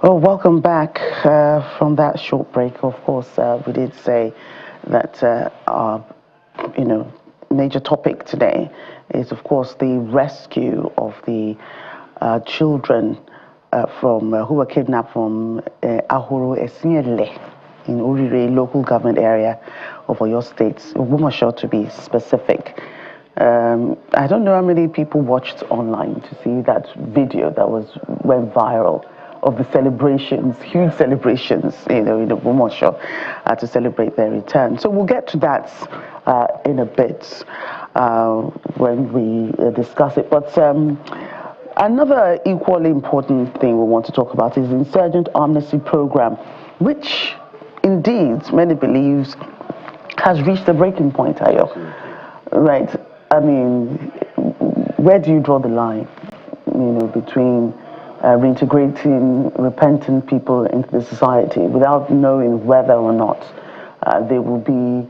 Oh, welcome back from that short break. Of course, we did say that our, major topic today is, of course, the rescue of the children from who were kidnapped from Ahoro Esinyele in Urire local government area of Oyo State, Ogbomoso to be specific. I don't know how many people watched online to see that video that went viral of the celebrations, huge celebrations, in Ogbomoso to celebrate their return. So we'll get to that in a bit when we discuss it. But another equally important thing we want to talk about is the Insurgent Amnesty program, which indeed many believes has reached the breaking point, Ayo. Right. I mean, where do you draw the line, between reintegrating repentant people into the society without knowing whether or not they will be...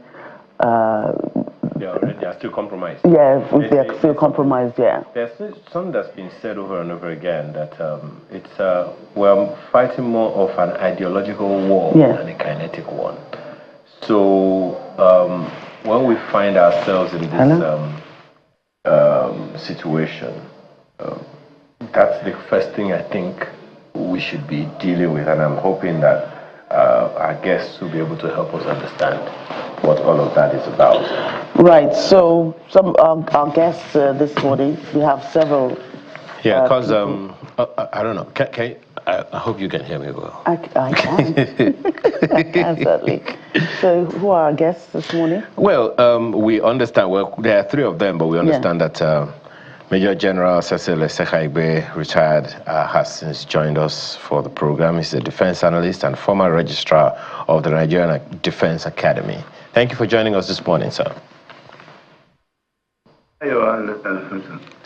they are still compromised. Yeah, they're still compromised, yeah. There's something that's been said over and over again that we're fighting more of an ideological war than a kinetic one. So when we find ourselves in this situation, that's the first thing I think we should be dealing with, and I'm hoping that our guests will be able to help us understand what all of that is about. Right, so some our guests this morning, we have several. Yeah, because I don't know. I hope you can hear me well. I can. I can, certainly. So, who are our guests this morning? Well, we understand, there are three of them, but we understand that Major General Cecil Esekhaigbe, retired, has since joined us for the program. He's a defense analyst and former registrar of the Nigerian Defense Academy. Thank you for joining us this morning, sir.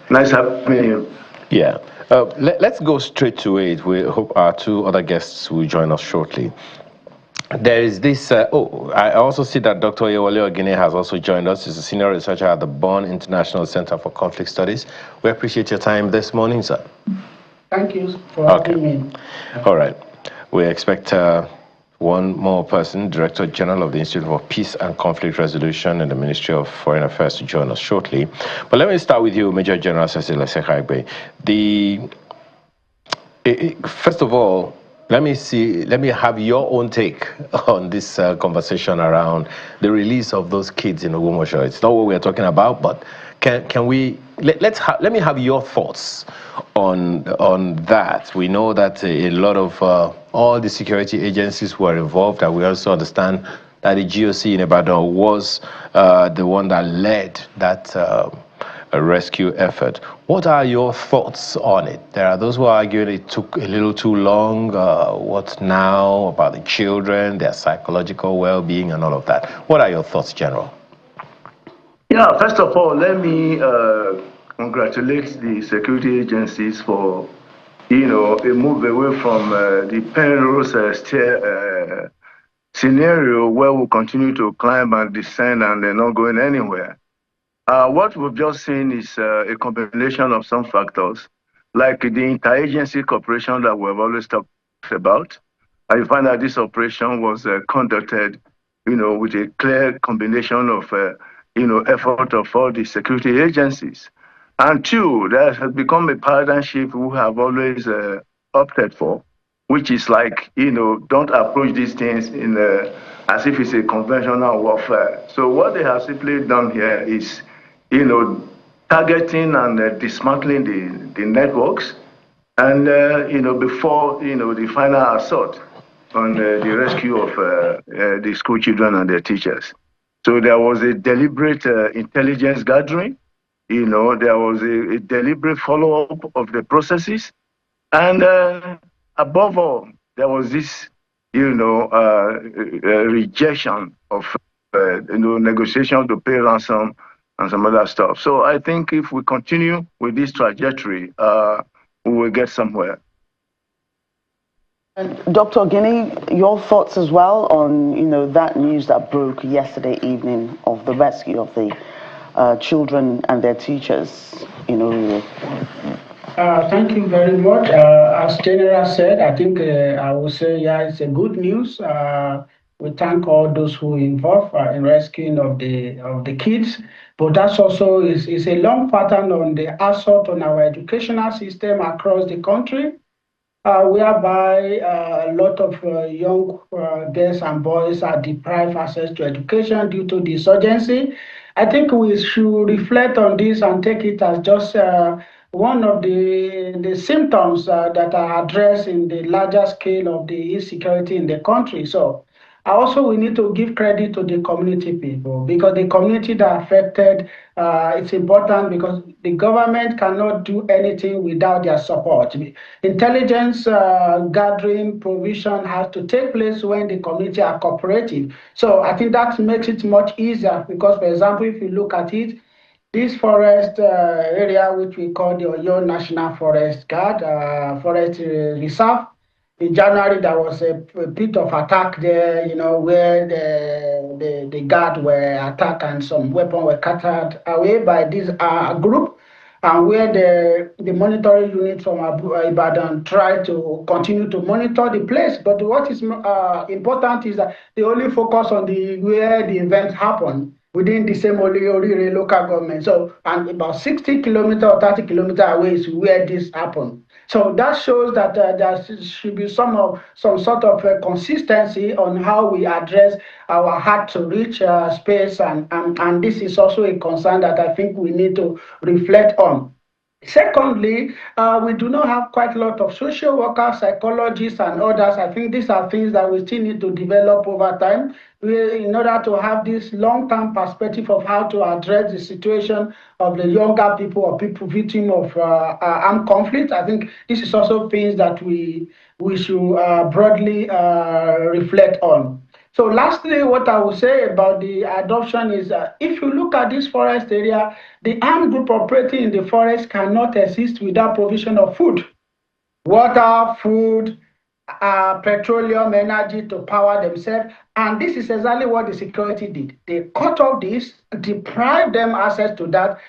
Nice having you. Yeah. Let's go straight to it. We hope our two other guests will join us shortly. There is this... I also see that Dr. Yewale Ogine has also joined us. He's a senior researcher at the Bonn International Center for Conflict Studies. We appreciate your time this morning, sir. Thank you for having me. All right. We expect one more person, Director General of the Institute for Peace and Conflict Resolution in the Ministry of Foreign Affairs, to join us shortly. But let me start with you, Major General Cecil Esekhaigbe. First of all, let me have your own take on this conversation around the release of those kids in Ogbomoso. It's not what we're talking about, but let me have your thoughts on that. We know that a lot of all the security agencies were involved, and we also understand that the GOC in Ibadan was the one that led that rescue effort. What are your thoughts on it? There are those who are arguing it took a little too long. What now about the children, their psychological well-being and all of that? What are your thoughts, General? Yeah, first of all, let me congratulate the security agencies for, a move away from the perilous scenario where we continue to climb and descend and they're not going anywhere. What we've just seen is a combination of some factors, like the interagency cooperation that we've always talked about. I find that this operation was conducted, with a clear combination of, effort of all the security agencies. And two, there has become a paradigm shift we have always opted for, which is like, don't approach these things as if it's a conventional warfare. So what they have simply done here is, targeting and dismantling the networks, and before the final assault on the rescue of the school children and their teachers. So there was a deliberate intelligence gathering. There was a deliberate follow-up of the processes, and above all, there was this, rejection of negotiation to pay ransom and some other stuff. So I think if we continue with this trajectory, we will get somewhere. And Dr. Ogine, your thoughts as well on, that news that broke yesterday evening of the rescue of the children and their teachers, Thank you very much. As General said, I think I will say, yeah, it's a good news. We thank all those who involved in rescuing of the kids, but that's also is a long pattern on the assault on our educational system across the country, whereby a lot of young girls and boys are deprived access to education due to the insurgency. I think we should reflect on this and take it as just one of the symptoms that are addressed in the larger scale of the insecurity in the country. So also, we need to give credit to the community people because the community that are affected, it's important because the government cannot do anything without their support. Intelligence gathering provision has to take place when the community are cooperative. So I think that makes it much easier because, for example, if you look at it, this forest area, which we call the Oyo National Forest Guard, Forest Reserve, in January, there was a bit of attack there, where the guard were attacked and some weapons were carted away by this group, and where the monitoring unit from Ibadan tried to continue to monitor the place. But what is important is that they only focus on where the event happened within the same Orire local government. So, and about 60 kilometers or 30 kilometers away is where this happened. So that shows that there should be some sort of consistency on how we address our hard to reach space, and this is also a concern that I think we need to reflect on. Secondly, we do not have quite a lot of social workers, psychologists, and others. I think these are things that we still need to develop over time in order to have this long-term perspective of how to address the situation of the younger people or people victim of armed conflict. I think this is also things that we should broadly reflect on. So lastly, what I will say about the adoption is if you look at this forest area, the armed group operating in the forest cannot exist without provision of food, water, food, petroleum, energy to power themselves. And this is exactly what the security did. They cut off this, deprived them access to that,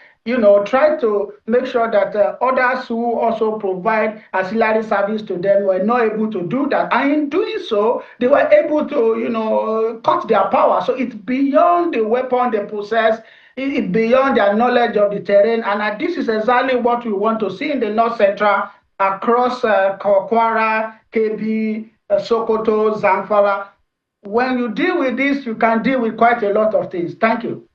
try to make sure that others who also provide ancillary service to them were not able to do that. And in doing so, they were able to, cut their power. So it's beyond the weapon they possess. It's beyond their knowledge of the terrain. And this is exactly what we want to see in the North Central across Kwara, Kebbi, Sokoto, Zamfara. When you deal with this, you can deal with quite a lot of things. Thank you.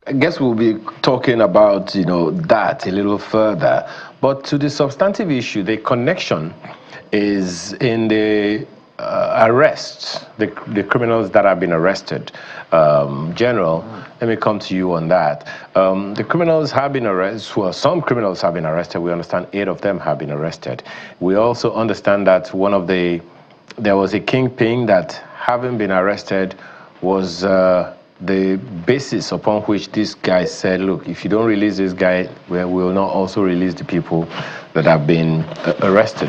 I guess we'll be talking about, that a little further. But to the substantive issue, the connection is in the arrests, the criminals that have been arrested. General, let me come to you on that. The criminals have been arrested. Well, some criminals have been arrested. We understand 8 of them have been arrested. We also understand that there was a kingpin that, having been arrested, was the basis upon which this guy said, look, if you don't release this guy, we will not also release the people that have been arrested.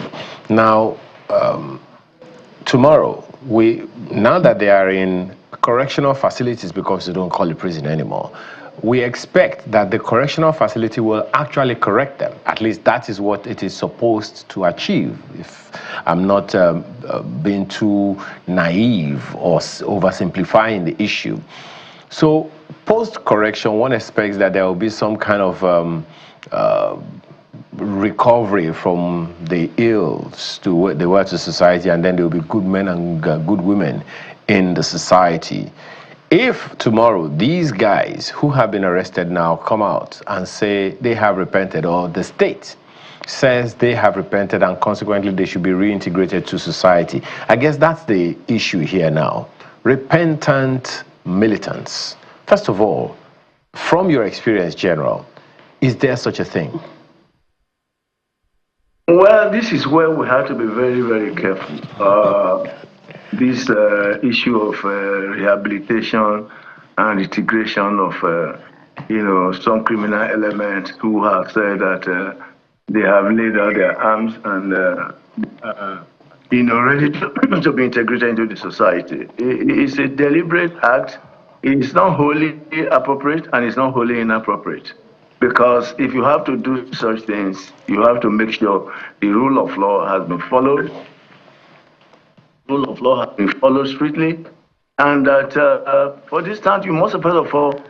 Now, tomorrow, now that they are in correctional facilities, because they don't call it prison anymore, we expect that the correctional facility will actually correct them. At least that is what it is supposed to achieve, if I'm not being too naive or oversimplifying the issue. So post-correction, one expects that there will be some kind of recovery from the ills to what they were to society, and then there will be good men and good women in the society. If tomorrow these guys who have been arrested now come out and say they have repented, or the state says they have repented and consequently they should be reintegrated to society, I guess that's the issue here now. Repentant militants. First of all, from your experience, General, is there such a thing? Well, this is where we have to be very, very careful. This issue of rehabilitation and integration of, some criminal elements who have said that they have laid out their arms and, ready to be integrated into the society. It's a deliberate act. It's not wholly appropriate and it's not wholly inappropriate. Because if you have to do such things, you have to make sure the rule of law has been followed, rule of law has been followed strictly, and that for this time you must first of all,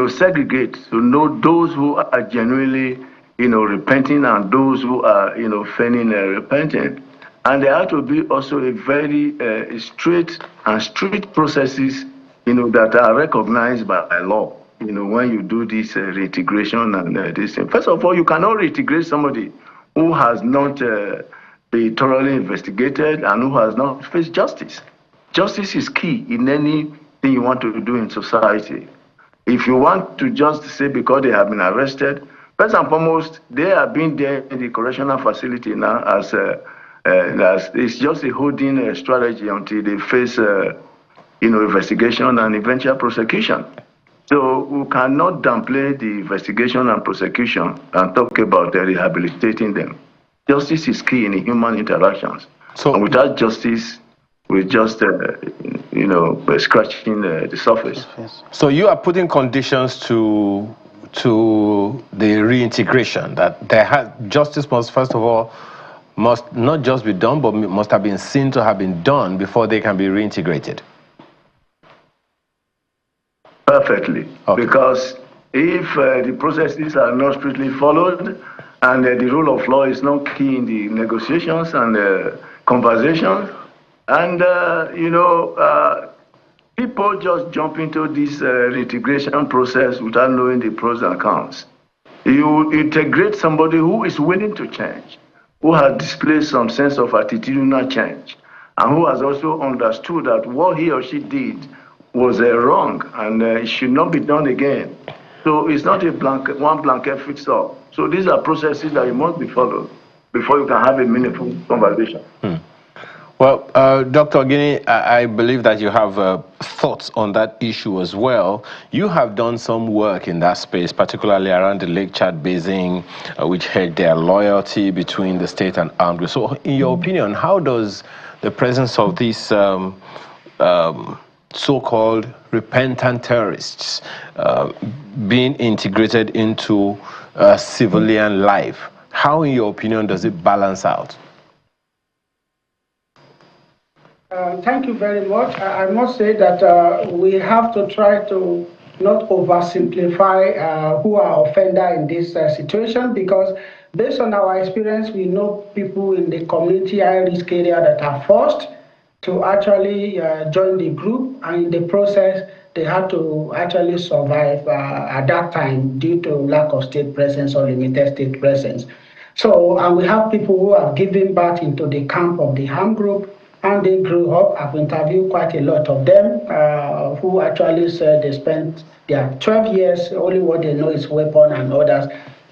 segregate to know those who are genuinely, repenting and those who are, feigning repenting. And there have to be also a very straight and strict processes, that are recognized by law. When you do this reintegration and this thing. First of all, you cannot reintegrate somebody who has not been thoroughly investigated and who has not faced justice. Justice is key in anything you want to do in society. If you want to just say because they have been arrested, first and foremost, they have been there in the correctional facility now as it's just a holding strategy until they face, investigation and eventual prosecution. So we cannot downplay the investigation and prosecution and talk about rehabilitating them. Justice is key in human interactions. So, and without justice, we're just, scratching the surface. So you are putting conditions to the reintegration, that justice must, first of all, must not just be done, but must have been seen to have been done before they can be reintegrated. Perfectly. Okay. Because if the processes are not strictly followed and the rule of law is not key in the negotiations and conversations, and people just jump into this reintegration process without knowing the pros and cons. You integrate somebody who is willing to change, who has displayed some sense of attitudinal change, and who has also understood that what he or she did was wrong and it should not be done again. So it's not one blanket fits all. So these are processes that you must be followed before you can have a meaningful conversation. Well, Dr. Ogini, I believe that you have thoughts on that issue as well. You have done some work in that space, particularly around the Lake Chad Basin, which had their loyalty between the state and armed groups. So in your opinion, how does the presence of these so-called repentant terrorists being integrated into civilian life, how, in your opinion, does it balance out? Thank you very much. I must say that we have to try to not oversimplify who are offender in this situation, because based on our experience, we know people in the community high-risk area that are forced to actually join the group, and in the process, they had to actually survive at that time due to lack of state presence or limited state presence. So, and we have people who have given birth into the camp of the armed group, and they grew up. I've interviewed quite a lot of them who actually said they spent their 12 years, only what they know is weapon and others.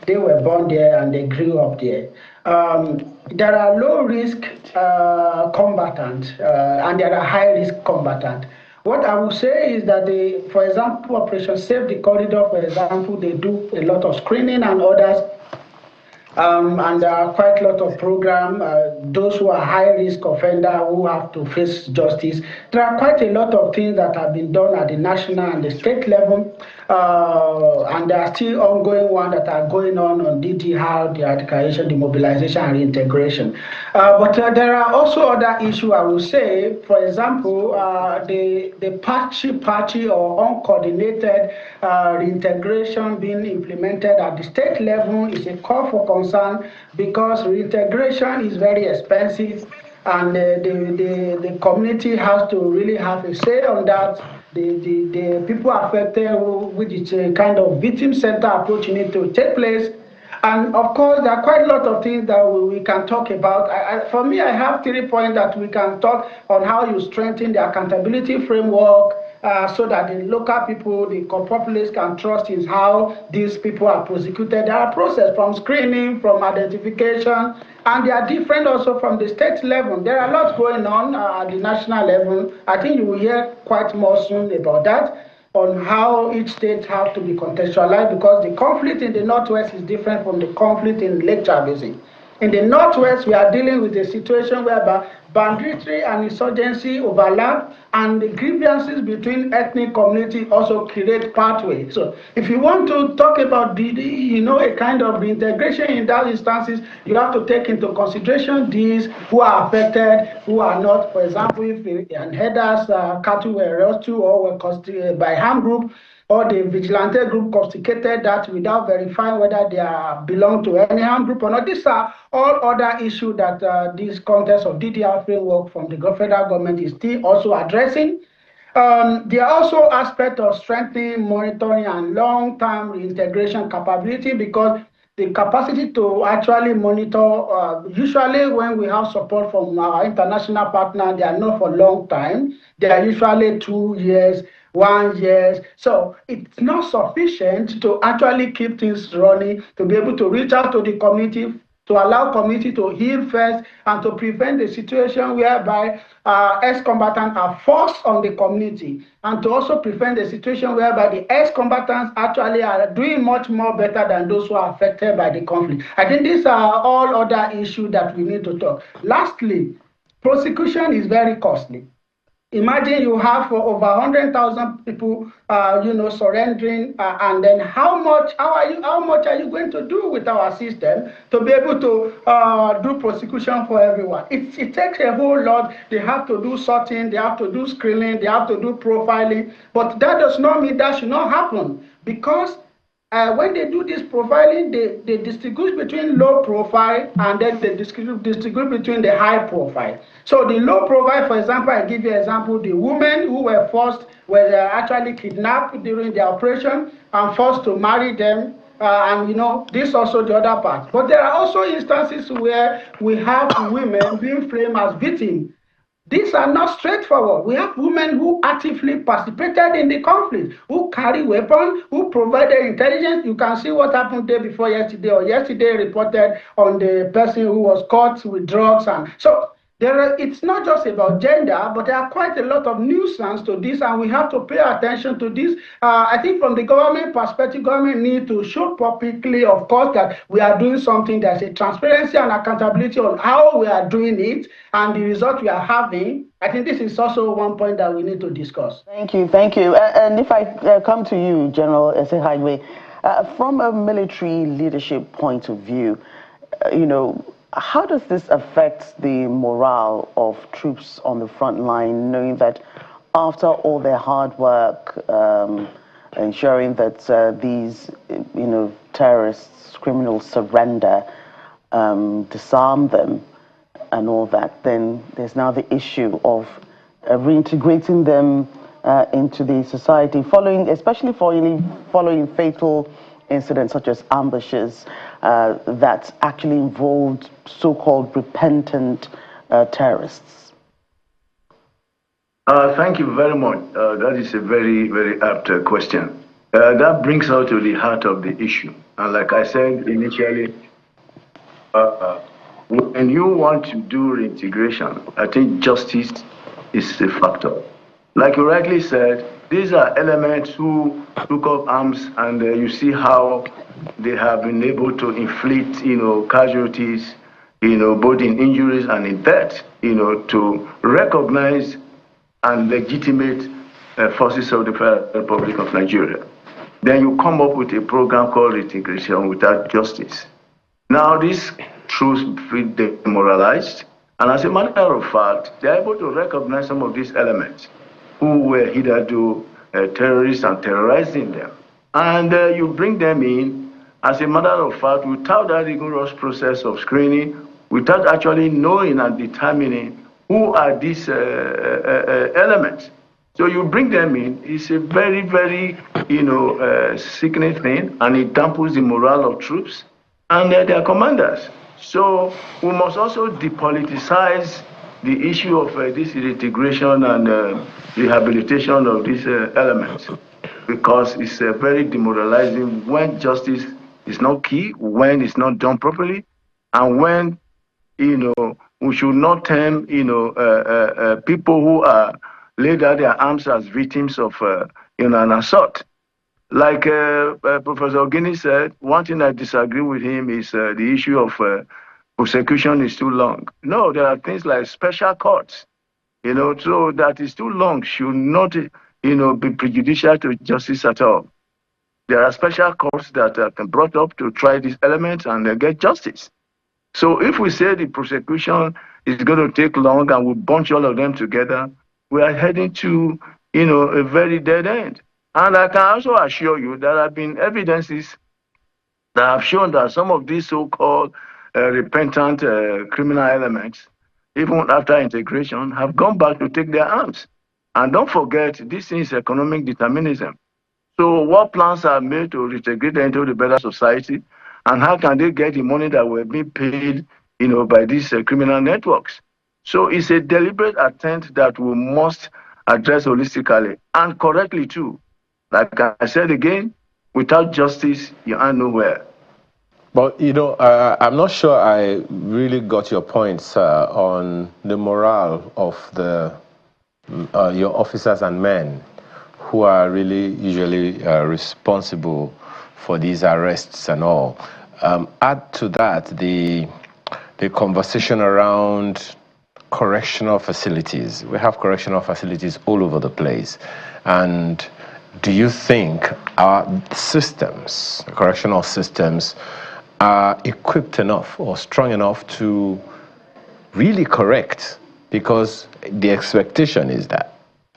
They were born there and they grew up there. There are low-risk combatants and there are high-risk combatants. What I will say is that, for example, Operation Save the Corridor, for example, they do a lot of screening and others. And there are quite a lot of programs, those who are high-risk offender who have to face justice. There are quite a lot of things that have been done at the national and the state level, and there are still ongoing ones that are going on DDR, the radicalization, demobilization, and reintegration. But there are also other issues, I will say. For example, the patchy or uncoordinated reintegration being implemented at the state level is a call for concern, because reintegration is very expensive, and the community has to really have a say on that. The people affected, which is a kind of victim-centered approach, need to take place. And of course, there are quite a lot of things that we can talk about. For me, I have 3 points that we can talk on how you strengthen the accountability framework, so that the local people, the populace can trust in how these people are prosecuted. There are processes from screening, from identification, and they are different also from the state level. There are lots going on at the national level. I think you will hear quite more soon about that, on how each state has to be contextualized, because the conflict in the Northwest is different from the conflict in Lake Chad Basin. In the Northwest, we are dealing with a situation whereby banditry and insurgency overlap, and the grievances between ethnic community also create pathway. So if you want to talk about a kind of reintegration in that instances, you have to take into consideration these who are affected, who are not. For example, if and headers cattle were rescued or were constituted by harm group, or the vigilante group confiscated that without verifying whether they belong to any harm group or not. These are all other issues that this context of DDR framework from the federal government is still also addressing. There are also aspects of strengthening monitoring and long-term reintegration capability, because the capacity to actually monitor, usually when we have support from our international partner, they are not for long time. They are usually 2 years, 1 year. So it's not sufficient to actually keep things running, to be able to reach out to the community, to allow community to heal first, and to prevent the situation whereby ex-combatants are forced on the community, and to also prevent the situation whereby the ex-combatants actually are doing much more better than those who are affected by the conflict. I think these are all other issues that we need to talk. Lastly, prosecution is very costly. Imagine you have over 100,000 people, surrendering, and then how much are you going to do with our system to be able to do prosecution for everyone? It takes a whole lot. They have to do sorting, they have to do screening, they have to do profiling, but that does not mean that should not happen, because when they do this profiling, they distinguish between low profile, and then they distinguish between the high profile. So the low profile, for example, I give you an example, the women who were actually kidnapped during the operation and forced to marry them. This also the other part. But there are also instances where we have women being framed as victims. These are not straightforward. We have women who actively participated in the conflict, who carry weapons, who provided intelligence. You can see what happened day before yesterday, or yesterday reported on the person who was caught with drugs. And so it's not just about gender, but there are quite a lot of nuisance to this, and we have to pay attention to this. I think from the government perspective, government need to show publicly, of course, that we are doing something. There's a transparency and accountability on how we are doing it and the result we are having. I think this is also one point that we need to discuss. Thank you. And if I come to you, General Esehiagwe, from a military leadership point of view, how does this affect the morale of troops on the front line, knowing that after all their hard work, ensuring that these, terrorists, criminals surrender, disarm them, and all that, then there's now the issue of reintegrating them into the society, especially following fatal incidents such as ambushes that actually involved so-called repentant terrorists? Thank you very much. That is a very, very apt question. That brings us to the heart of the issue. And like I said initially, when you want to do reintegration, I think justice is a factor. Like you rightly said, these are elements who took up arms, and you see how they have been able to inflict, casualties, both in injuries and in death, to recognize and legitimate forces of the Federal Republic of Nigeria. Then you come up with a program called reintegration without justice. Now these troops feel demoralized, and as a matter of fact, they're able to recognize some of these elements who were hitherto terrorists and terrorizing them. And you bring them in, as a matter of fact, without that rigorous process of screening, without actually knowing and determining who are these elements. So you bring them in, it's a very, very, sickening thing, and it dampens the morale of troops and their commanders. So we must also depoliticize the issue of this reintegration and rehabilitation of these elements, because it's very demoralizing when justice is not key, when it's not done properly, and when, we should not term, people who are laid out their arms as victims of, an assault. Like Professor Ogini said, one thing I disagree with him is the issue of prosecution is too long. No, there are things like special courts, so that is too long should not, be prejudicial to justice at all. There are special courts that are brought up to try these elements and get justice. So if we say the prosecution is going to take long and we bunch all of them together, we are heading to, a very dead end. And I can also assure you there have been evidences that have shown that some of these so-called repentant criminal elements, even after integration, have gone back to take their arms. And don't forget, this is economic determinism. So what plans are made to reintegrate them into the better society? And how can they get the money that were being paid, by these criminal networks? So it's a deliberate attempt that we must address holistically and correctly too. Like I said again, without justice, you are nowhere. But, I'm not sure I really got your points on the morale of your officers and men who are really usually responsible for these arrests and all. Add to that the conversation around correctional facilities. We have correctional facilities all over the place. And do you think our systems, correctional systems, are equipped enough or strong enough to really correct? Because the expectation is that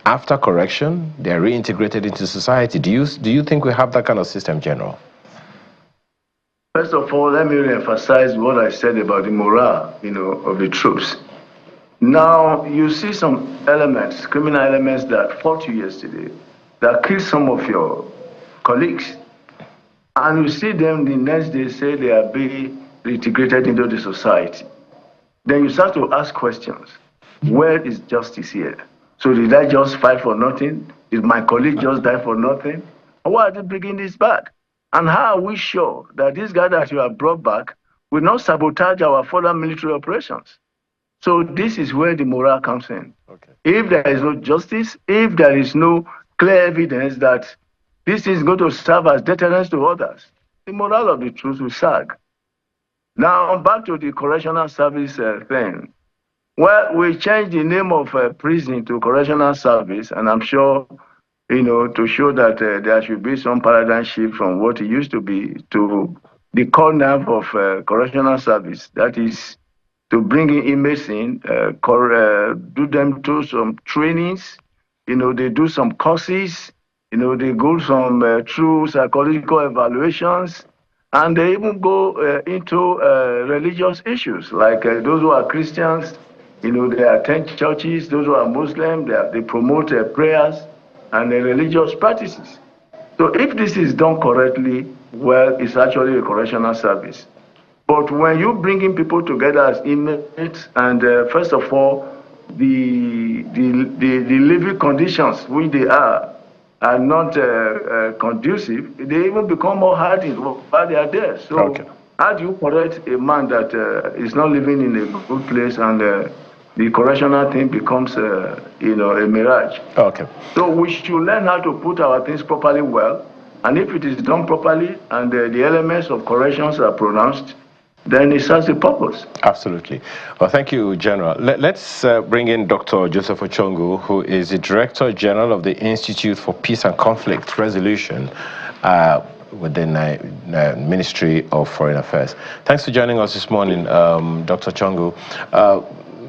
after correction, they're reintegrated into society. Do you think we have that kind of system, General? First of all, let me reemphasize what I said about the morale, of the troops. Now, you see some elements, criminal elements that fought you yesterday, that killed some of your colleagues. And you see them the next day say they are being reintegrated into the society. Then you start to ask questions. Where is justice here? So did I just fight for nothing? Did my colleague just die for nothing? Why are they bringing this back? And how are we sure that this guy that you have brought back will not sabotage our further military operations? So this is where the morale comes in. Okay. If there is no justice, if there is no clear evidence that this is going to serve as deterrence to others, the morale of the troops will sag. Now, back to the correctional service thing. Well, we changed the name of prison to correctional service, and I'm sure, to show that there should be some paradigm shift from what it used to be to the core nerve of correctional service. That is to bring in inmates in, do them to some trainings, they do some courses, they go some through psychological evaluations, and they even go into religious issues, like those who are Christians, they attend churches. Those who are Muslim, they promote prayers and religious practices. So if this is done correctly, well, it's actually a correctional service. But when you bring in people together as inmates, and first of all, the living conditions which they are not conducive, they even become more hardened while they are there. So okay. How do you correct a man that is not living in a good place and the correctional thing becomes, a mirage? Okay. So we should learn how to put our things properly well. And if it is done properly and the elements of corrections are pronounced, then it serves the purpose. Absolutely. Well, thank you, General. Let's bring in Dr. Joseph Ochongu, who is the Director General of the Institute for Peace and Conflict Resolution within the Ministry of Foreign Affairs. Thanks for joining us this morning, Dr. Ochongu.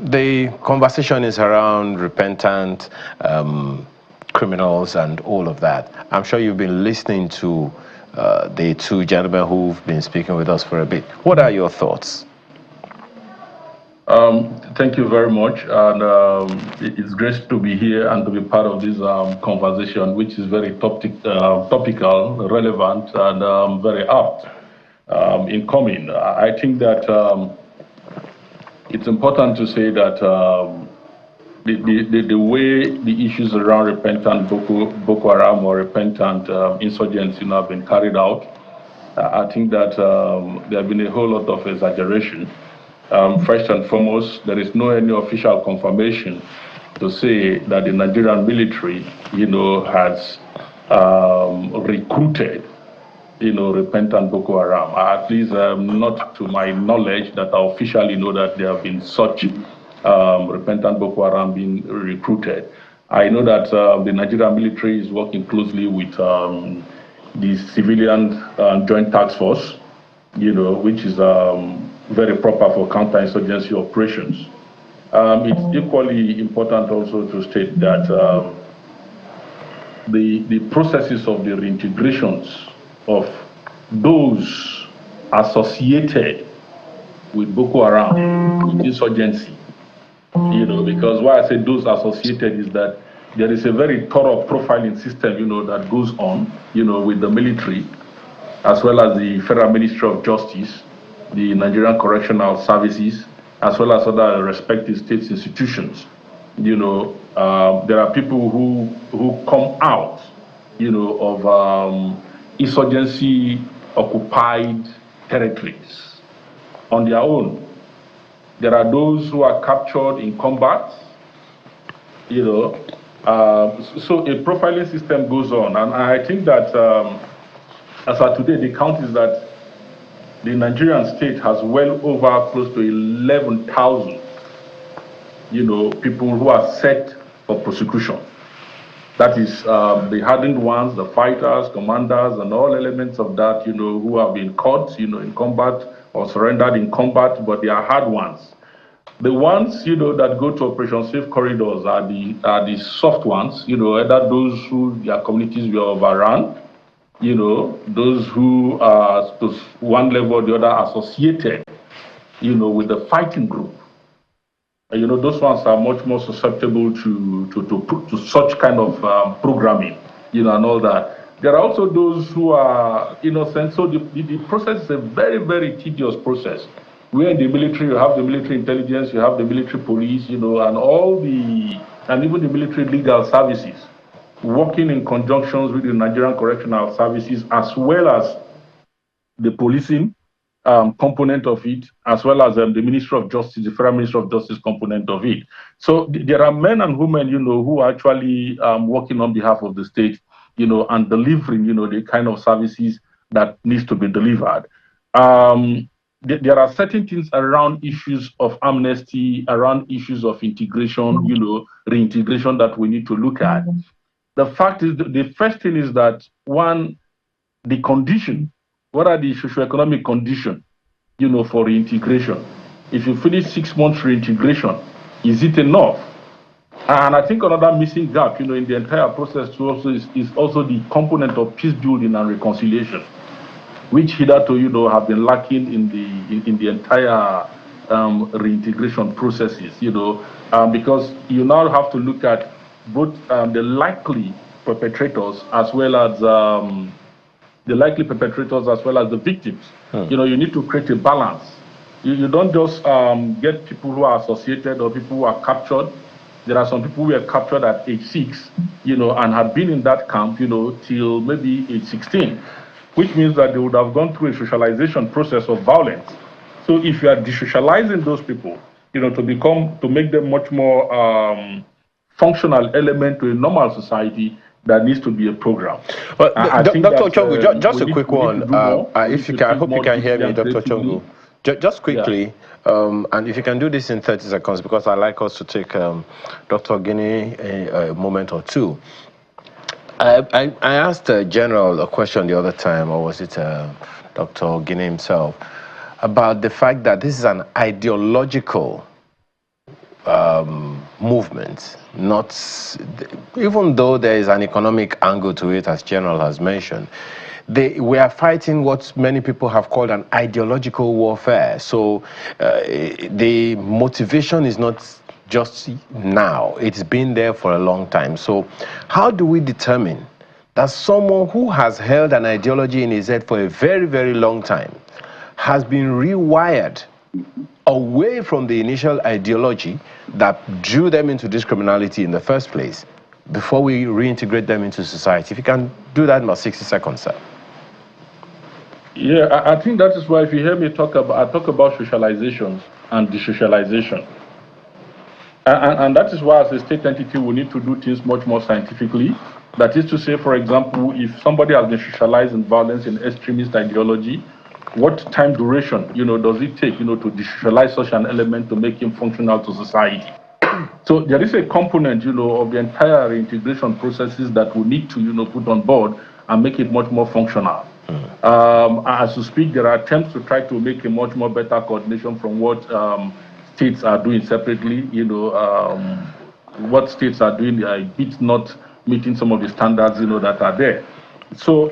The conversation is around repentant criminals and all of that. I'm sure you've been listening to the two gentlemen who've been speaking with us for a bit. What are your thoughts? Thank you very much. And it's great to be here and to be part of this conversation, which is very topical, relevant, and very apt in coming. I think that it's important to say that the way the issues around repentant Boko Haram or repentant insurgents have been carried out, I think that there have been a whole lot of exaggeration. First and foremost, there is no any official confirmation to say that the Nigerian military, has recruited repentant Boko Haram. At least not to my knowledge that I officially know that there have been such repentant Boko Haram being recruited. I know that the Nigerian military is working closely with the civilian joint task force, which is very proper for counterinsurgency operations. It's equally important also to state that the processes of the reintegrations of those associated with Boko Haram, with insurgency, because why I say those associated is that there is a very thorough profiling system, that goes on, with the military, as well as the Federal Ministry of Justice, the Nigerian Correctional Services, as well as other respective state institutions. There are people who come out, of insurgency-occupied territories on their own. There are those who are captured in combat, so a profiling system goes on. And I think that as of today, the count is that the Nigerian state has well over close to 11,000, people who are set for prosecution. That is the hardened ones, the fighters, commanders, and all elements of that, who have been caught, in combat or surrendered in combat, but they are hard ones. The ones, that go to Operation Safe Corridors are the soft ones, either those who their communities were overrun, those who are to one level or the other associated, with the fighting group. Those ones are much more susceptible to such kind of programming, and all that. There are also those who are innocent. So the process is a very, very tedious process. Where in the military, you have the military intelligence, you have the military police, and even the military legal services, working in conjunctions with the Nigerian Correctional Services, as well as the policing component of it, as well as the Ministry of Justice, the Federal Ministry of Justice component of it. So there are men and women, who are actually working on behalf of the state, and delivering, the kind of services that needs to be delivered. There are certain things around issues of amnesty, around issues of integration, reintegration that we need to look at. The fact is, the first thing is that, one, the condition, what are the socioeconomic conditions, for reintegration? If you finish 6 months reintegration, is it enough? And I think another missing gap, in the entire process also is also the component of peace building and reconciliation, which hitherto, have been lacking in the entire reintegration processes, because you now have to look at both the likely perpetrators as well as the victims. You need to create a balance. You don't just get people who are associated or people who are captured. There are some people who were captured at age 6, and had been in that camp, till maybe age 16. Which means that they would have gone through a socialization process of violence. So if you are desocializing those people, to make them much more functional element to a normal society, there needs to be a program. Well, Dr. Chongu, just a quick one. If you can, I hope you can hear me, Dr. Chongu. Just quickly, and if you can do this in 30 seconds, because I like us to take Dr. Guinea a moment or two. I asked the General a question the other time, or was it Dr. Guinea himself, about the fact that this is an ideological movement, even though there is an economic angle to it, as General has mentioned. We are fighting what many people have called an ideological warfare. So the motivation is not just now, it's been there for a long time. So how do we determine that someone who has held an ideology in his head for a very, very long time has been rewired away from the initial ideology that drew them into this criminality in the first place before we reintegrate them into society? If you can do that in about 60 seconds, sir. Yeah, I think that is why if you hear me talk about socialization and desocialization. And that is why, as a state entity, we need to do things much more scientifically. That is to say, for example, if somebody has been socialized in violence in extremist ideology, what time duration, does it take, to desocialize such an element to make him functional to society? So there is a component, of the entire reintegration processes that we need to, put on board and make it much more functional. As we speak, there are attempts to try to make a much more better coordination from what states are doing separately. What states are doing, it's not meeting some of the standards, that are there. So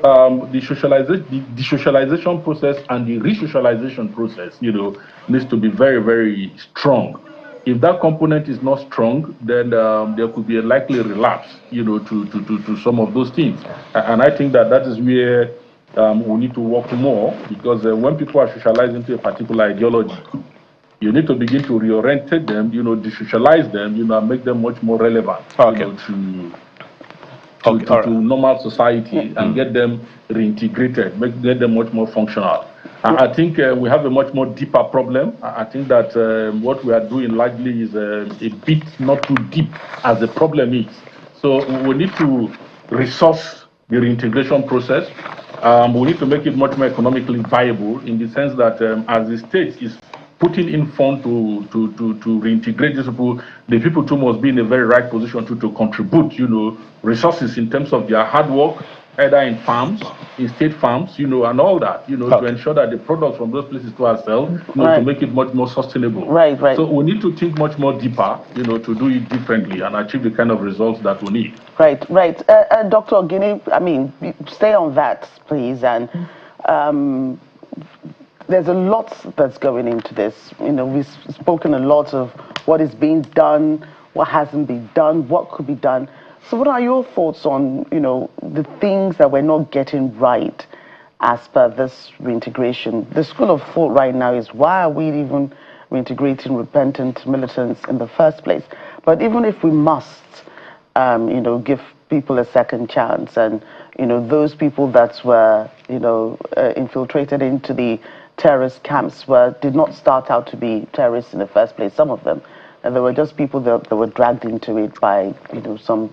the socialization process and the resocialization process, needs to be very, very strong. If that component is not strong, then there could be a likely relapse, to some of those things. And I think that is where we need to work more, because when people are socialized into a particular ideology, you need to begin to reorientate them, desocialize them, and make them much more relevant, to normal society, and get them reintegrated, get them much more functional. I think we have a much more deeper problem. I think that what we are doing largely is a bit not too deep as the problem is. So we need to resource the reintegration process. We need to make it much more economically viable, in the sense that as the state is putting in funds to reintegrate these people, the people too must be in a very right position to contribute, resources in terms of their hard work, either in farms, in state farms, and all that, to ensure that the products from those places to ourselves, to make it much more sustainable. Right. So we need to think much more deeper, to do it differently and achieve the kind of results that we need. Right. Dr. Ogini, stay on that, please. And there's a lot that's going into this. We've spoken a lot of what is being done, what hasn't been done, what could be done. So what are your thoughts on, the things that we're not getting right as per this reintegration? The school of thought right now is, why are we even reintegrating repentant militants in the first place? But even if we must, give people a second chance, and, those people that were, infiltrated into the terrorist camps did not start out to be terrorists in the first place, some of them. And they were just people that were dragged into it by, some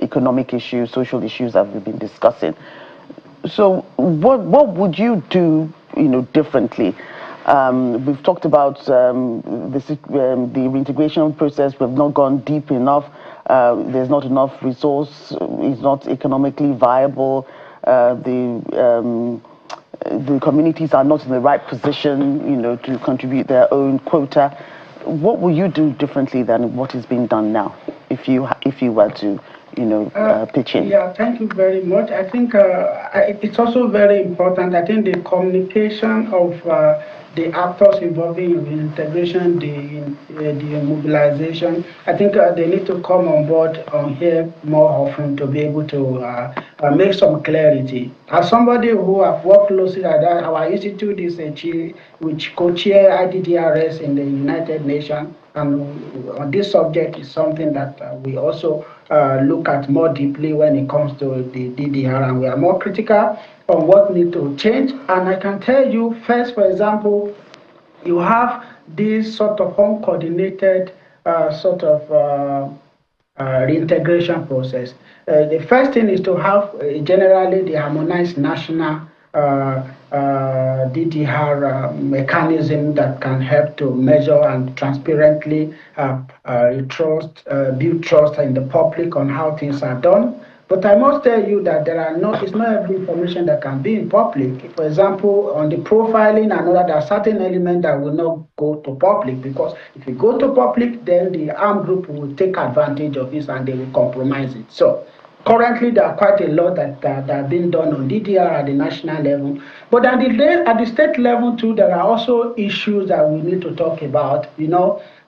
economic issues, social issues that we've been discussing. So what would you do, differently? We've talked about the reintegration process. We've not gone deep enough. There's not enough resource. It's not economically viable. The communities are not in the right position, to contribute their own quota. What will you do differently than what is being done now, if you were to, pitch in? Yeah, thank you very much. I think it's also very important. I think the communication of the actors involving in integration, the mobilization, I think they need to come on board on here more often to be able to make some clarity. As somebody who have worked closely at that, our institute is which co-chair IDDRS in the United Nations, and on this subject is something that we also look at more deeply when it comes to the DDR, and we are more critical on what needs to change. And I can tell you, first, for example, you have this sort of uncoordinated reintegration process. The first thing is to have generally the harmonized national DDR mechanism that can help to measure and transparently build trust in the public on how things are done. But I must tell you that it's not every information that can be in public. For example, on the profiling and all that, there are certain elements that will not go to public, because if you go to public, then the armed group will take advantage of this and they will compromise it. So currently, there are quite a lot that are being done on DDR at the national level. But at the state level too, there are also issues that we need to talk about,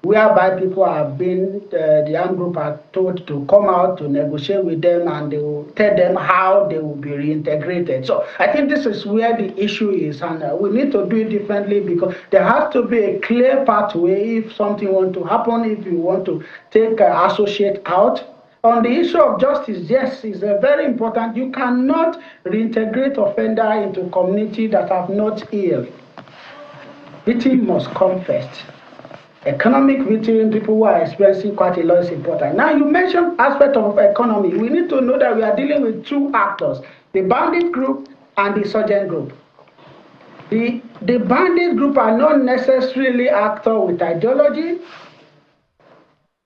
whereby people have been, the armed group are told to come out to negotiate with them, and they will tell them how they will be reintegrated. So I think this is where the issue is, and we need to do it differently, because there has to be a clear pathway if something wants to happen, if you want to take associate out. On the issue of justice, yes, it's very important. You cannot reintegrate offender into a community that have not healed. Victim must come first. economic victims, people who are experiencing quite a lot is important. Now, you mentioned aspect of economy. We need to know that we are dealing with two actors, the bandit group and the insurgent group. The bandit group are not necessarily actors with ideology.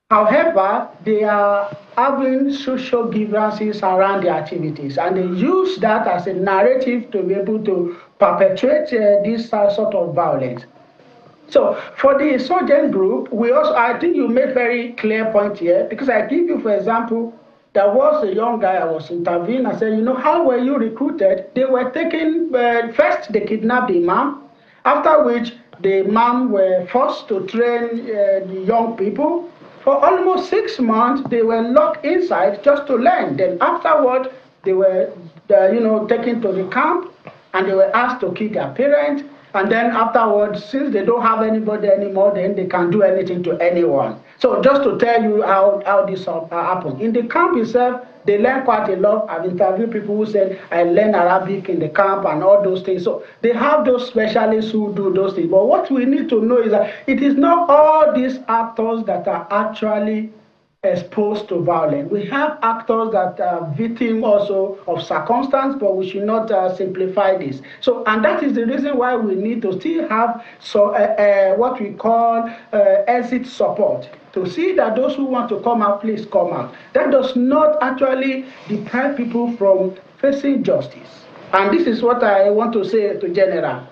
However, they are having social grievances around their activities, and they use that as a narrative to be able to perpetuate this sort of violence. So for the insurgent group, I think you made very clear point here, because I give you, for example, there was a young guy I was interviewing. I said, how were you recruited? They were taking, first they kidnapped the imam, after which the imam were forced to train the young people. For almost 6 months, they were locked inside just to learn. Then afterward, they were, taken to the camp, and they were asked to kill their parents. And then afterwards, since they don't have anybody anymore, then they can do anything to anyone. So just to tell you how this happened. In the camp itself, they learn quite a lot. I've interviewed people who said, I learned Arabic in the camp and all those things. So they have those specialists who do those things. But what we need to know is that it is not all these actors that are actually exposed to violence. We have actors that are victims also of circumstance, but we should not simplify this. So, and that is the reason why we need to still have what we call exit support, to see that those who want to come out, please come out. That does not actually deprive people from facing justice. And this is what I want to say to General.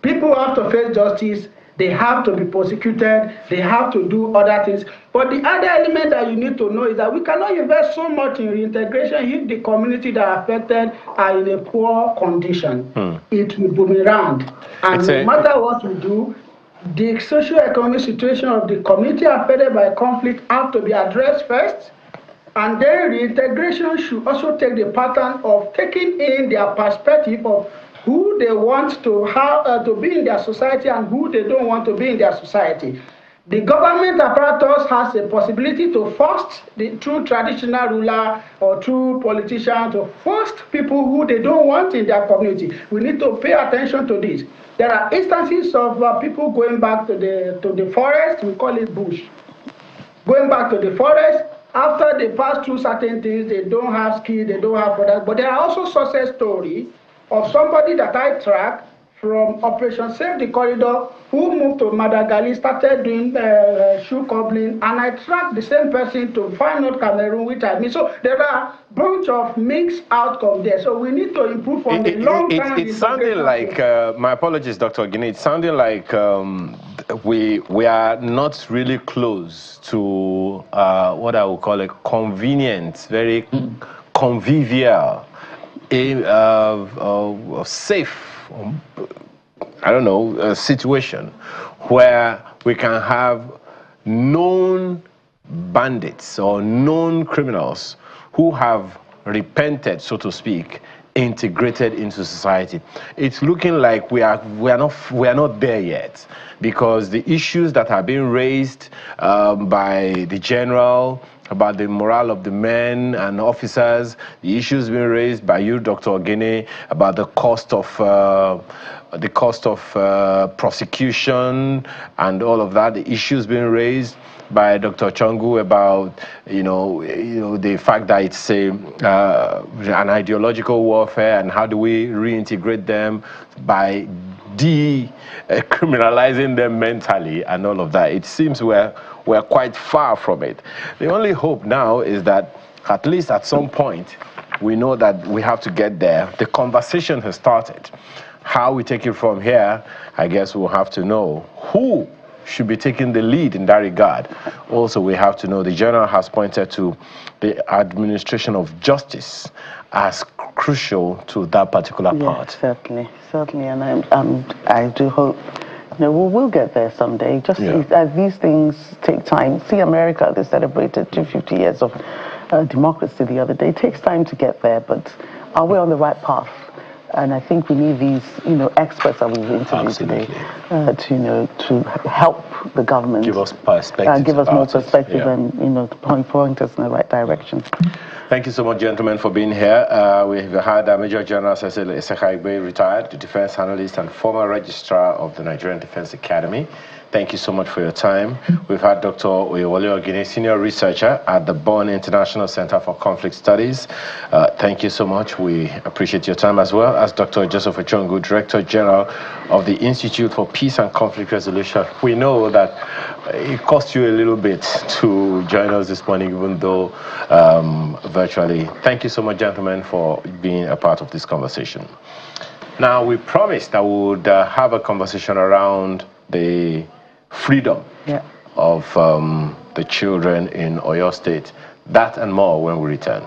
People have to face justice. They have to be prosecuted. They have to do other things. But the other element that you need to know is that we cannot invest so much in reintegration if the community that are affected are in a poor condition. It will boomerang. And no matter what we do, the socio-economic situation of the community affected by conflict have to be addressed first. And then reintegration should also take the pattern of taking in their perspective of who they want to have to be in their society and who they don't want to be in their society. The government apparatus has a possibility to force through traditional ruler or through politicians to force people who they don't want in their community. We need to pay attention to this. There are instances of people going back to the forest. We call it bush. Going back to the forest. After they pass through certain things, they don't have skill, they don't have products. But there are also success stories of somebody that I track from Operation Save the Corridor, who moved to Madagali, started doing shoe cobbling, and I tracked the same person to find out Cameroon, which I mean. So there are a bunch of mixed outcomes there. So we need to improve on the long term. It sounded like, my apologies, Dr. Ogine, it sounded like we are not really close to what I would call a convenient, very convivial, safe, I don't know, a situation where we can have known bandits or known criminals who have repented, so to speak, integrated into society. It's looking like we are not there yet, because the issues that are being raised by the general about the morale of the men and officers, the issues being raised by you, Dr. Ogine, about the cost of prosecution and all of that, the issues being raised by Dr. Chongu about the fact that it's an ideological warfare, and how do we reintegrate them by decriminalizing them mentally and all of that. It seems we're quite far from it. The only hope now is that at least at some point we know that we have to get there. The conversation has started. How we take it from here, I guess we'll have to know who should be taking the lead in that regard. Also, we have to know the general has pointed to the administration of justice as crucial to that particular part. Certainly, and I do hope we'll get there someday. Just as these things take time. See, America, they celebrated 250 years of democracy the other day. It takes time to get there, but are we on the right path? And I think we need these, experts that we've interviewed today, to help the government give us perspective, give us more perspective, and point us in the right direction. Thank you so much, gentlemen, for being here. We've had Major General Iseka Igbe, retired defense analyst and former registrar of the Nigerian Defense Academy. Thank you so much for your time. We've had Dr. Oyewole Ogine, Senior Researcher at the Bonn International Center for Conflict Studies. Thank you so much. We appreciate your time, as well as Dr. Joseph Ochongu, Director General of the Institute for Peace and Conflict Resolution. We know that it cost you a little bit to join us this morning, even though virtually. Thank you so much, gentlemen, for being a part of this conversation. Now, we promised that we would have a conversation around the freedom of the children in Oyo State. That and more when we return.